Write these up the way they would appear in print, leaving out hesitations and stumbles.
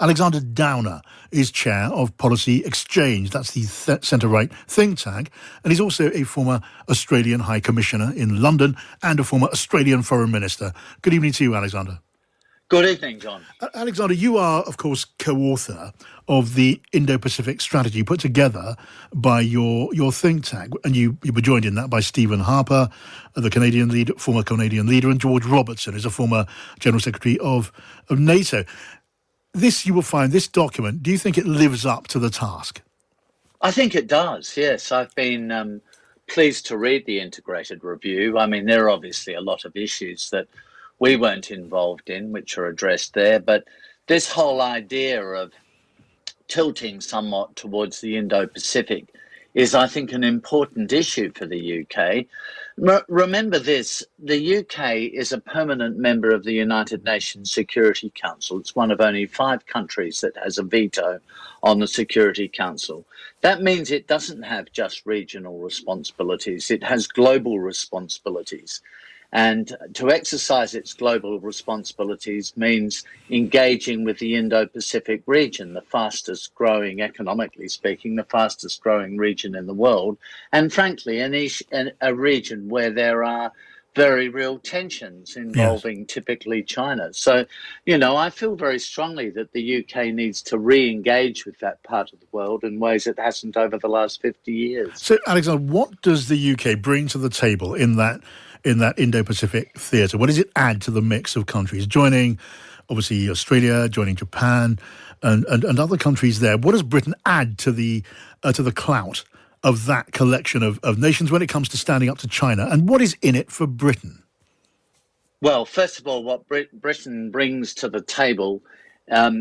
Alexander Downer is chair of Policy Exchange. That's the centre-right think tank. And he's also a former Australian High Commissioner in London and a former Australian Foreign Minister. Good evening to you, Alexander. Good evening, John. Alexander, you are, of course, co-author of the Indo-Pacific strategy put together by your think tank, and you were joined in that by Stephen Harper, the former Canadian leader, and George Robertson, who's a former General Secretary of NATO. This, you will find, this document, do you think it lives up to the task? I think it does, yes. I've been pleased to read the integrated review. I mean, there are obviously a lot of issues that we weren't involved in, which are addressed there. But this whole idea of tilting somewhat towards the Indo-Pacific is, I think, an important issue for the UK. Remember this, the UK is a permanent member of the United Nations Security Council. It's one of only 5 countries that has a veto on the Security Council. That means it doesn't have just regional responsibilities, it has global responsibilities. And to exercise its global responsibilities means engaging with the Indo-Pacific region, the fastest growing, economically speaking, the fastest growing region in the world, and frankly, a region where there are very real tensions involving typically China. So, I feel very strongly that the UK needs to re-engage with that part of the world in ways it hasn't over the last 50 years. So, Alexander, what does the UK bring to the table in that Indo-Pacific theatre? What does it add to the mix of countries? Joining, obviously, Australia, joining Japan, and other countries there. What does Britain add to the clout of that collection of nations when it comes to standing up to China? And what is in it for Britain? Well, first of all, what Britain brings to the table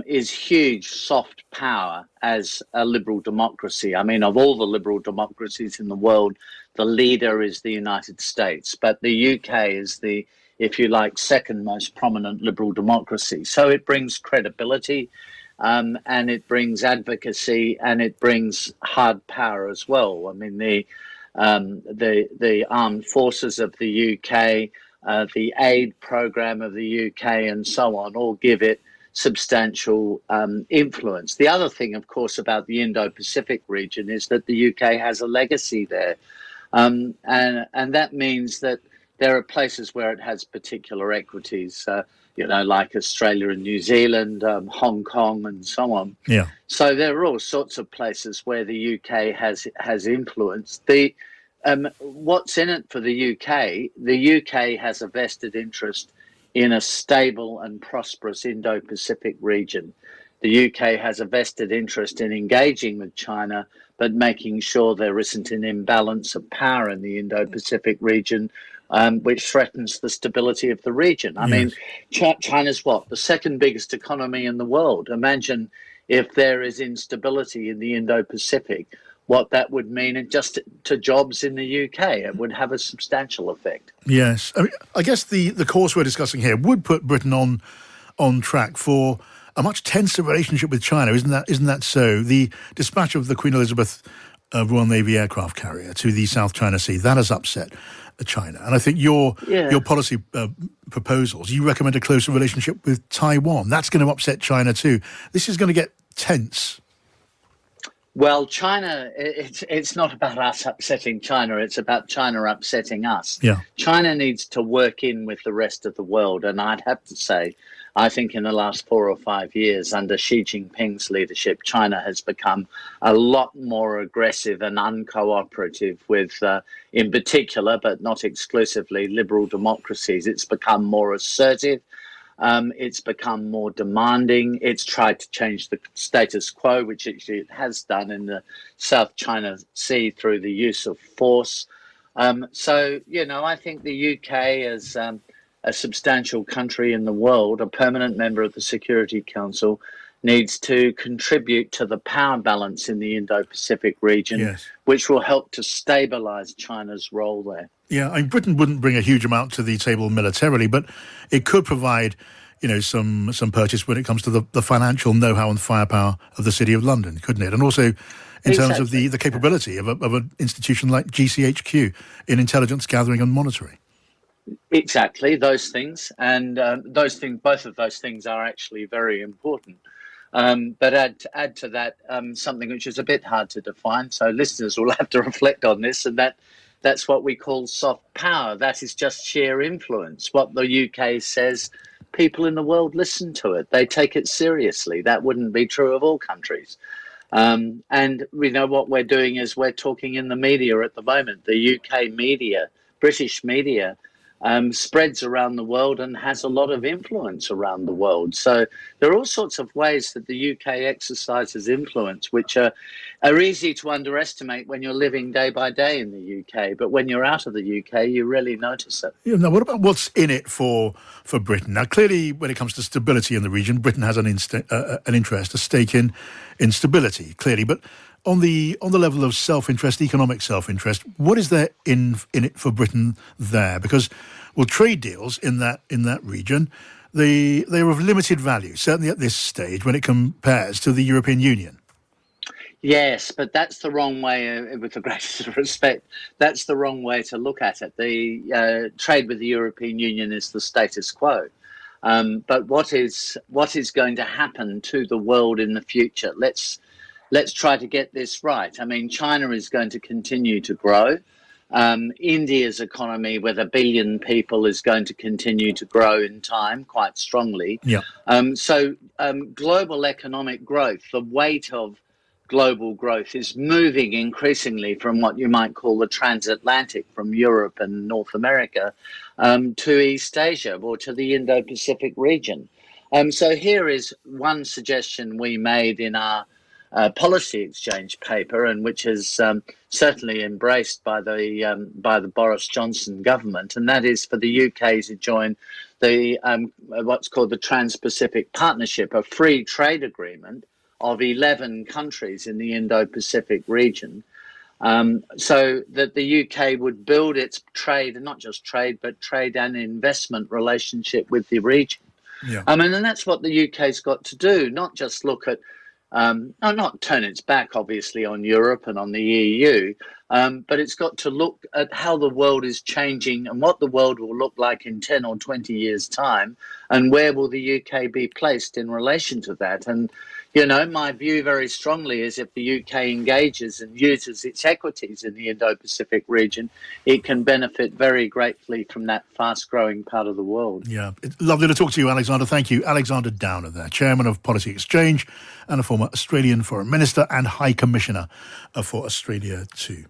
is huge soft power as a liberal democracy. I mean, of all the liberal democracies in the world, the leader is the United States, but the UK is the, if you like, second most prominent liberal democracy. So it brings credibility, and it brings advocacy, and it brings hard power as well. I mean, the armed forces of the UK, the aid program of the UK, and so on, all give it substantial influence. The other thing, of course, about the Indo-Pacific region is that the UK has a legacy there. And that means that there are places where it has particular equities, like Australia and New Zealand, Hong Kong, and so on. Yeah. So there are all sorts of places where the UK has influence. What's in it for the UK? The UK has a vested interest in a stable and prosperous Indo-Pacific region. The UK has a vested interest in engaging with China, but making sure there isn't an imbalance of power in the Indo-Pacific region, which threatens the stability of the region. I mean, China's what? The second biggest economy in the world. Imagine if there is instability in the Indo-Pacific, what that would mean just to jobs in the UK. It would have a substantial effect. Yes. I guess the course we're discussing here would put Britain on track for a much tenser relationship with China, isn't that so? The dispatch of the Queen Elizabeth Royal Navy aircraft carrier to the South China Sea, that has upset China. And I think your policy proposals, you recommend a closer relationship with Taiwan. That's going to upset China too. This is going to get tense. Well, China, it's not about us upsetting China. It's about China upsetting us. Yeah. China needs to work in with the rest of the world. And I'd have to say, I think in the last 4 or 5 years under Xi Jinping's leadership, China has become a lot more aggressive and uncooperative with, in particular, but not exclusively, liberal democracies. It's become more assertive. It's become more demanding. It's tried to change the status quo, which actually it has done in the South China Sea through the use of force. So, I think the UK as a substantial country in the world, a permanent member of the Security Council, needs to contribute to the power balance in the Indo-Pacific region, which will help to stabilise China's role there. Yeah, I mean, Britain wouldn't bring a huge amount to the table militarily, but it could provide, some purchase when it comes to the financial know-how and firepower of the City of London, couldn't it? And also in terms of the capability of an institution like GCHQ in intelligence gathering and monitoring. Exactly, those things. And both of those things are actually very important. But add to that something which is a bit hard to define. So listeners will have to reflect on this, and that's what we call soft power. That is just sheer influence. What the UK says, people in the world listen to it. They take it seriously. That wouldn't be true of all countries. And we know what we're doing is we're talking in the media at the moment. The UK media, British media, spreads around the world and has a lot of influence around the world. So there are all sorts of ways that the UK exercises influence, which are easy to underestimate when you're living day by day in the UK. But when you're out of the UK, you really notice it. Yeah, now, what about what's in it for Britain? Now, clearly, when it comes to stability in the region, Britain has an interest, a stake in stability, clearly. But on the level of self-interest, economic self-interest, what is there in it for Britain there? Because, well, trade deals in that region, they're of limited value, certainly at this stage when it compares to the European Union. Yes, but that's the wrong way, with the greatest respect, that's the wrong way to look at it. The trade with the European Union is the status quo. But what is going to happen to the world in the future? Let's try to get this right. I mean, China is going to continue to grow. India's economy, with 1 billion people, is going to continue to grow in time quite strongly. Yeah. So global economic growth, the weight of global growth is moving increasingly from what you might call the transatlantic, from Europe and North America, to East Asia or to the Indo-Pacific region. So here is one suggestion we made in our policy exchange paper, and which is certainly embraced by the Boris Johnson government, and that is for the UK to join the what's called the Trans-Pacific Partnership, a free trade agreement of 11 countries in the Indo-Pacific region, so that the UK would build its trade, and not just trade, but trade and investment relationship with the region. Yeah. And that's what the UK's got to do, not just look at, not turn its back, obviously, on Europe and on the EU, but it's got to look at how the world is changing and what the world will look like in 10 or 20 years' time, and where will the UK be placed in relation to that. And my view very strongly is if the UK engages and uses its equities in the Indo-Pacific region, it can benefit very greatly from that fast-growing part of the world. Yeah, it's lovely to talk to you, Alexander. Thank you. Alexander Downer there, Chairman of Policy Exchange and a former Australian Foreign Minister and High Commissioner for Australia too.